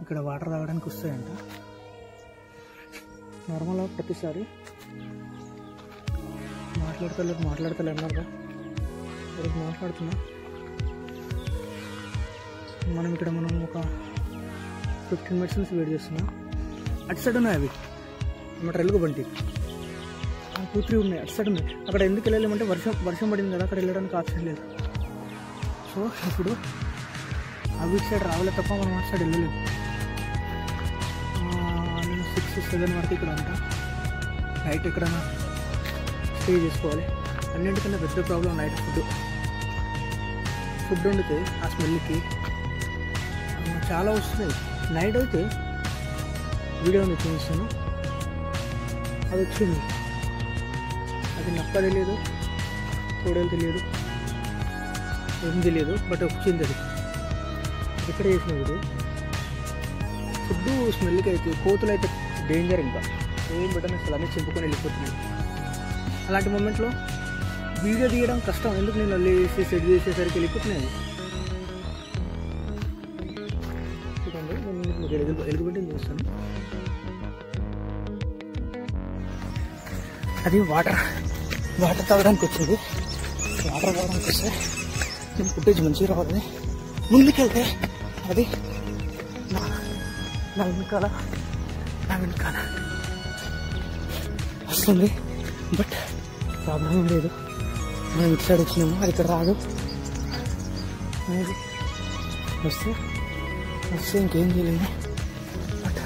ఇక్కడ వాటర్ తాగడానికి వస్తాయంట. నార్మల్గా ప్రతిసారి మాట్లాడతలే అన్నారుగా, ఎవరికి మాట్లాడుతున్నా. మనం ఒక 15 minutes నుంచి వెయిట్ చేస్తున్నా. అటు సైడ్ ఉన్నాయి అవి ఏమంటారు ఎలుగు బంటి, 2-3 ఉన్నాయి అటు సైడ్ ఉన్నాయి. అక్కడ ఎందుకు వెళ్ళలేమంటే వర్షం పడింది కదా, అక్కడ వెళ్ళడానికి ఆప్షన్ లేదు. సో ఇప్పుడు అవి ఇటు సైడ్ రావాలే తప్ప మనం అటు సైడ్ వెళ్ళలేము. నేను 6-7 వరకు ఇక్కడ ఉంటా. నైట్ ఎక్కడైనా స్టే చేసుకోవాలి. అన్నింటికన్నా పెద్ద ప్రాబ్లం నైట్ ఫుడ్ వండితే ఆ స్మెల్కి చాలా వస్తున్నాయి. నైట్ అయితే వీడియో ఉంది చూపిస్తాను, అది వచ్చింది. అది నక్క తెలియదు, తోడేలు తెలియదు, ఏం తెలియదు, బట్ వచ్చింది. అది ఎక్కడ చేసిన వీడియో. ఫుడ్ స్మెల్కి అయితే కోతులు అయితే డేంజర్. ఇంకా ఏం పెట్టని అసలు అన్నీ చింపుకొని వెళ్ళిపోతున్నాయి. అలాంటి మూమెంట్లో వీడియో తీయడం కష్టం. ఎందుకు నేను లేసి సెట్ చేసేసరికి వెళ్ళిపోతున్నాయి. చూడండి, నేను ఎలుగుబెట్టి చూస్తాను. అది వాటర్ తాగడానికి వచ్చింది. వాటర్ తాగడానికి వస్తే నేను ఫుటేజ్ మంచిగా రావాలని ముందుకెళ్తే అది నా వెనకాల వస్తుంది. బట్ ప్రాబ్లం ఏం లేదు, మనం ఇటు సైడ్ వచ్చినాము, అది ఇక్కడ రాదు. వస్తే ఇంకేం చేయలేము. బట్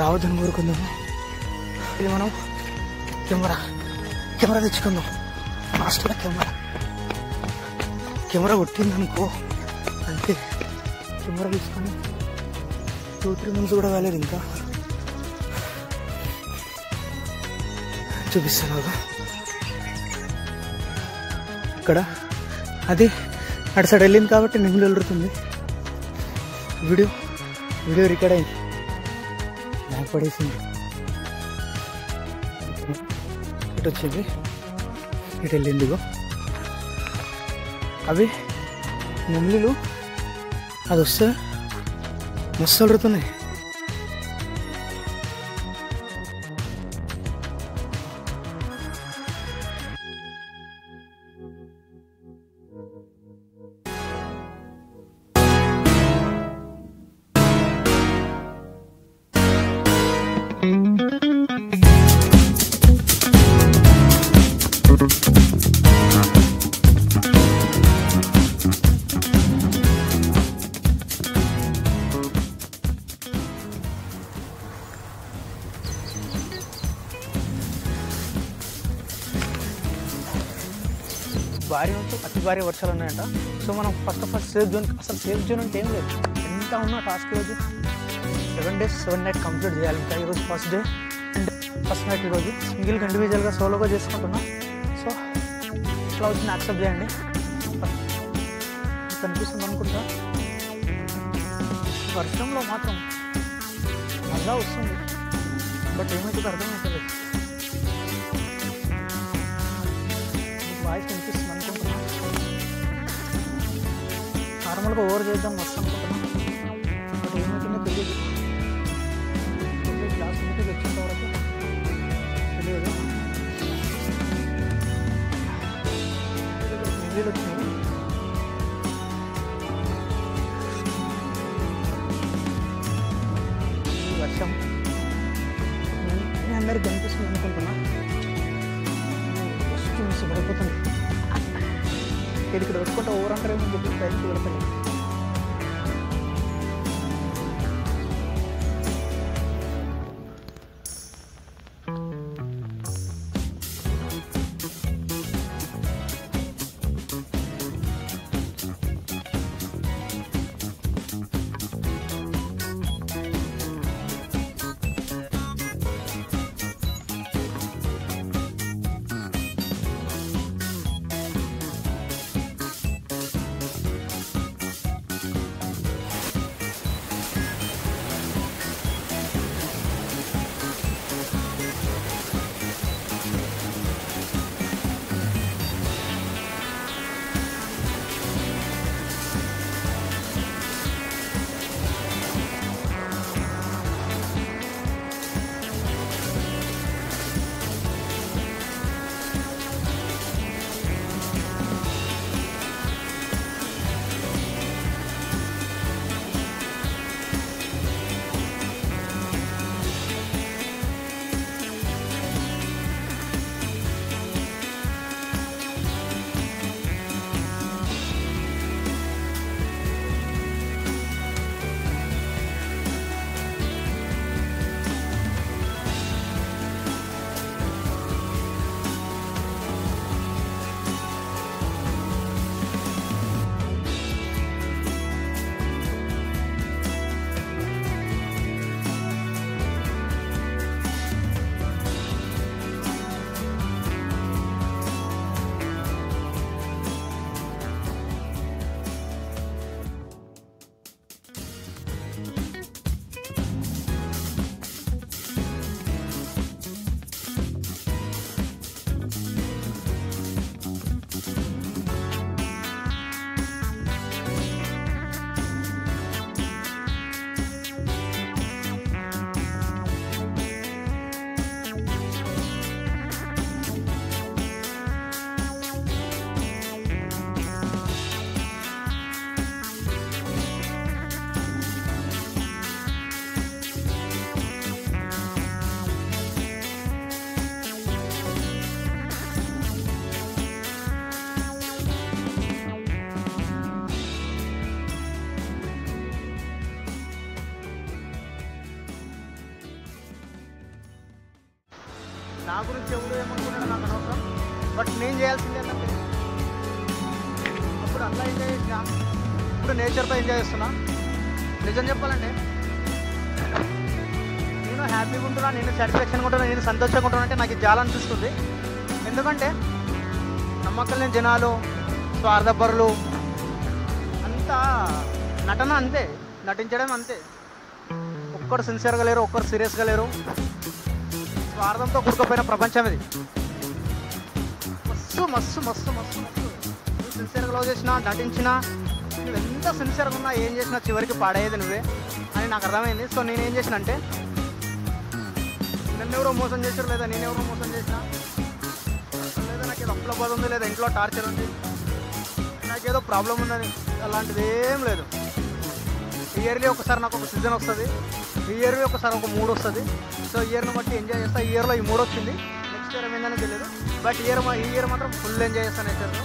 రావద్దని కోరుకుందాము. ఇది మనం కెమెరా తెచ్చుకుందాం. లాస్ట్లో కెమెరా కొట్టిందనుకో అంటే కెమెరా తీసుకొని 2-3 months కూడా కాలేదు. ఇంకా చూపిస్తాను ఇక్కడ. అది అటు సైడ్ వెళ్ళింది కాబట్టి నిమ్ములు వెళ్ళుతుంది. వీడియో రికార్డ్ అయింది, నాకు పడేసింది. ఇటు వచ్చింది, ఇటు వెళ్ళిందిగో. అవి నెమ్మిలు అది వస్తే మస్తు అడుగుతున్నాయి. భారీ నుంచి అతి భారీ వర్షాలు ఉన్నాయంట. సో మనం first of all safe zone అంటే ఏం లేదు. ఎంత ఉన్నా టాస్క్ ఈరోజు 7 days 7 nights కంప్లీట్ చేయాలి. ఇంకా ఈరోజు first day and first night. ఈరోజు సింగిల్గా ఇండివిజువల్గా సోలోగా చేసుకుంటున్నా. సో ఇట్లా వచ్చిన యాక్సెప్ట్ చేయండి. కనిపిస్తుంది అనుకుంటా. వర్షంలో మాత్రం మజా వస్తుంది, బట్ ఏమైతే అర్థమవుతుంది. వాయిస్ కనిపిస్తుంది అనుకుంటున్నా. నార్మల్గా ఓవర్ చేద్దాం వస్తాం అనుకుంటున్నా, బట్ ఏమవుతుందో తెలియదు. లాస్ట్ మీటింగ్ వచ్చేంత వరకు తెలియదు. నీళ్ళు వచ్చినాయి. వర్షం అందరికి కనిపిస్తుంది అనుకుంటున్నా. పడిపోతుంది. ఇక్కడ పెట్టుకుంటే ఓవర్ అంటారేమో చెప్పి బయటకు వెళ్తాను. నా గురించి ఎవరు ఏమనుకున్నాడు నాకు అనవసరం. బట్ నేను చేయాల్సింది ఏంటంటే అప్పుడు అట్లా ఎంజాయ్ చేసిన, ఇప్పుడు నేచర్తో ఎంజాయ్ చేస్తున్నా. నిజం చెప్పాలంటే నేను హ్యాపీగా ఉంటున్నా, నేను సాటిస్ఫాక్షన్గా ఉంటున్నా, నేను సంతోషంగా ఉంటున్నా అంటే నాకు ఇది చాలా అనిపిస్తుంది. ఎందుకంటే నమ్మకం లేని జనాలు, స్వార్థపరులు, అంతా నటన అంతే, నటించడం అంతే. ఒక్కరు సిన్సియర్గా లేరు, ఒక్కరు సీరియస్గా లేరు. స్వార్థంతో కూడుకుపోయిన ప్రపంచం ఇది. మస్తు మస్తు మస్తు మస్తు మస్తు నువ్వు సిన్సియర్గా లవ్ చేసినా, నటించినా, నువ్వు ఎంత సిన్సియర్గా ఉన్నా, ఏం చేసినా చివరికి పాడేది నువ్వే అని నాకు అర్థమైంది. సో నేనేం చేసిన అంటే, నన్నెవరో మోసం చేశారు లేదా నేనెవరో మోసం చేసినా, లేదా నాకు ఏదో అప్పుల బాధ ఉంది, లేదా ఇంట్లో టార్చర్ ఉంది, నాకేదో ప్రాబ్లం ఉందని, అలాంటిది ఏం లేదు. ఇయర్లీ ఒకసారి నాకు ఒక సీజన్ వస్తుంది, ఇయర్లీ ఒకసారి ఒక మూడ్ వస్తుంది. సో ఇయర్ని బట్టి ఎంజాయ్ చేస్తా. ఈ ఇయర్లో ఈ మూడ్ వచ్చింది, నెక్స్ట్ ఇయర్ ఏమైందని తెలియదు. బట్ ఈ ఇయర్ మాత్రం ఫుల్ ఎంజాయ్ చేస్తాను నేచర్లో.